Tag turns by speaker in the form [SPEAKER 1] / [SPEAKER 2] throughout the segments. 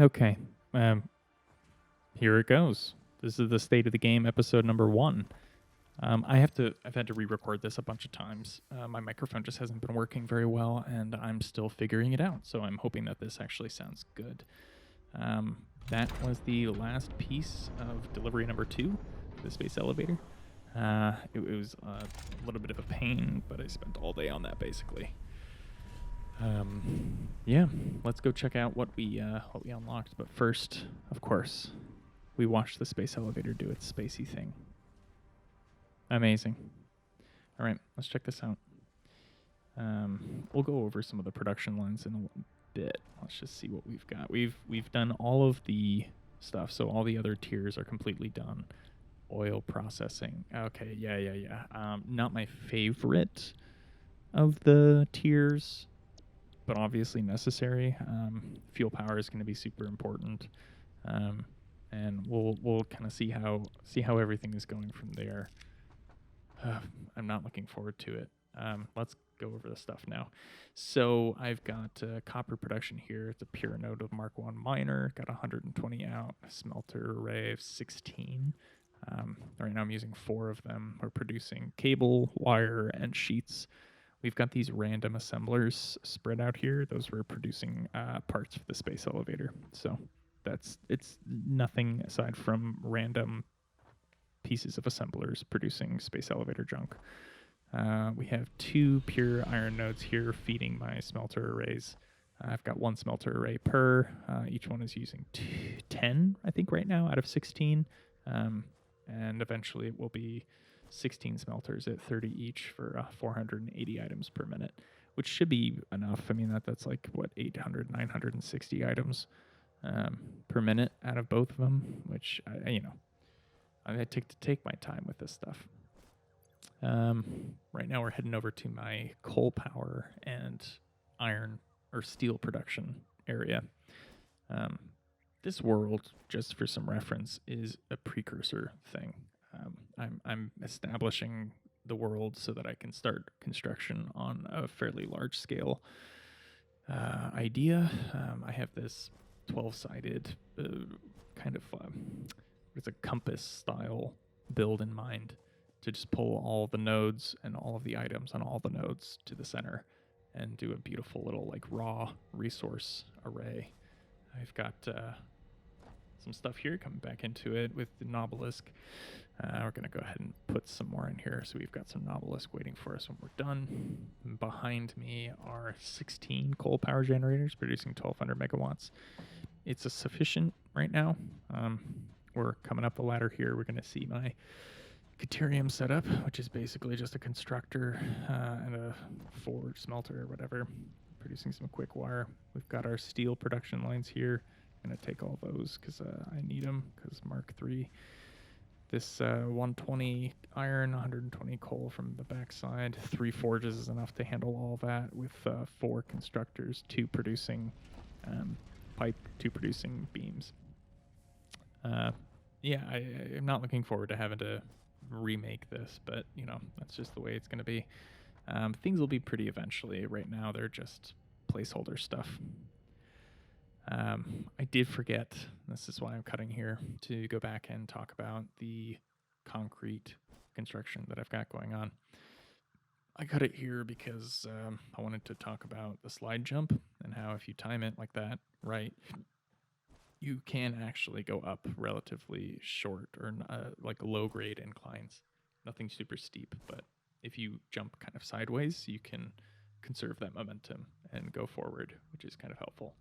[SPEAKER 1] Okay, um, here it goes. This is the State of the Game episode number 1. I've had to re-record this a bunch of times. My microphone just hasn't been working very well, and I'm still figuring it out. So I'm hoping that this actually sounds good. That was the last piece of delivery number 2, the space elevator. It was a little bit of a pain, but I spent all day on that basically. Yeah, let's go check out what we unlocked. But first, of course, we watched the space elevator do its spacey thing. Amazing. All right, let's check this out. We'll go over some of the production lines in a bit. Let's just see what we've got. We've done all of the stuff, so all the other tiers are completely done. Oil processing. Okay, yeah. Not my favorite of the tiers, but obviously necessary. Fuel power is going to be super important, and we'll kind of see how everything is going from there. I'm not looking forward to it. Let's go over the stuff now. So I've got copper production here. It's a pure node of Mark 1 miner. Got 120 out, smelter array of 16. Right now I'm using 4 of them. We're producing cable, wire, and sheets. We've got these random assemblers spread out here. Those were producing parts for the space elevator. So it's nothing aside from random pieces of assemblers producing space elevator junk. We have 2 pure iron nodes here feeding my smelter arrays. I've got 1 smelter array per. Each one is using 10, I think, right now out of 16. And eventually it will be 16 smelters at 30 each for 480 items per minute, which should be enough. I mean, that's like, 960 items per minute out of both of them, which, I take my time with this stuff. Right now we're heading over to my coal power and iron or steel production area. This world, just for some reference, is a precursor thing. I'm establishing the world so that I can start construction on a fairly large scale idea. I have this 12-sided kind of it's a compass style build in mind to just pull all the nodes and all of the items on all the nodes to the center and do a beautiful little like raw resource array. I've got some stuff here coming back into it with the Nobelisk. We're going to go ahead and put some more in here. So we've got some Nobelisk waiting for us when we're done. Behind me are 16 coal power generators producing 1,200 megawatts. It's a sufficient right now. We're coming up the ladder here. We're going to see my Caterium setup, which is basically just a constructor and a forge smelter or whatever, producing some quick wire. We've got our steel production lines here. I'm going to take all those because I need them because Mark III. This 120 iron, 120 coal from the backside. 3 forges is enough to handle all that with 4 constructors, 2 producing pipe, 2 producing beams. Yeah, I'm not looking forward to having to remake this, but that's just the way it's going to be. Things will be pretty eventually. Right now they're just placeholder stuff. I did forget, this is why I'm cutting here, to go back and talk about the concrete construction that I've got going on. I cut it here because I wanted to talk about the slide jump and how if you time it like that, right, you can actually go up relatively short or like low grade inclines. Nothing super steep, but if you jump kind of sideways, you can conserve that momentum and go forward, which is kind of helpful.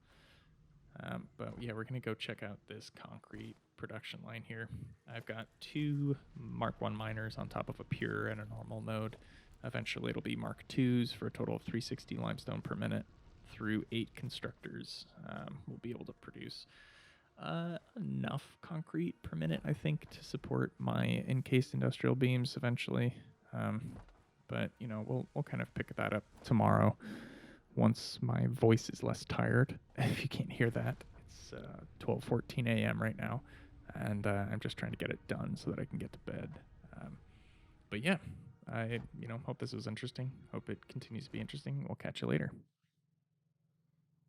[SPEAKER 1] But yeah, we're going to go check out this concrete production line here. I've got 2 Mark 1 miners on top of a pure and a normal node. Eventually it'll be Mark 2s for a total of 360 limestone per minute. Through 8 constructors, we'll be able to produce enough concrete per minute, I think, to support my encased industrial beams eventually. But we'll kind of pick that up tomorrow once my voice is less tired. If you can't hear that, it's 12:14 a.m. right now, and I'm just trying to get it done so that I can get to bed. But yeah, I hope this was interesting. Hope it continues to be interesting. We'll catch you later.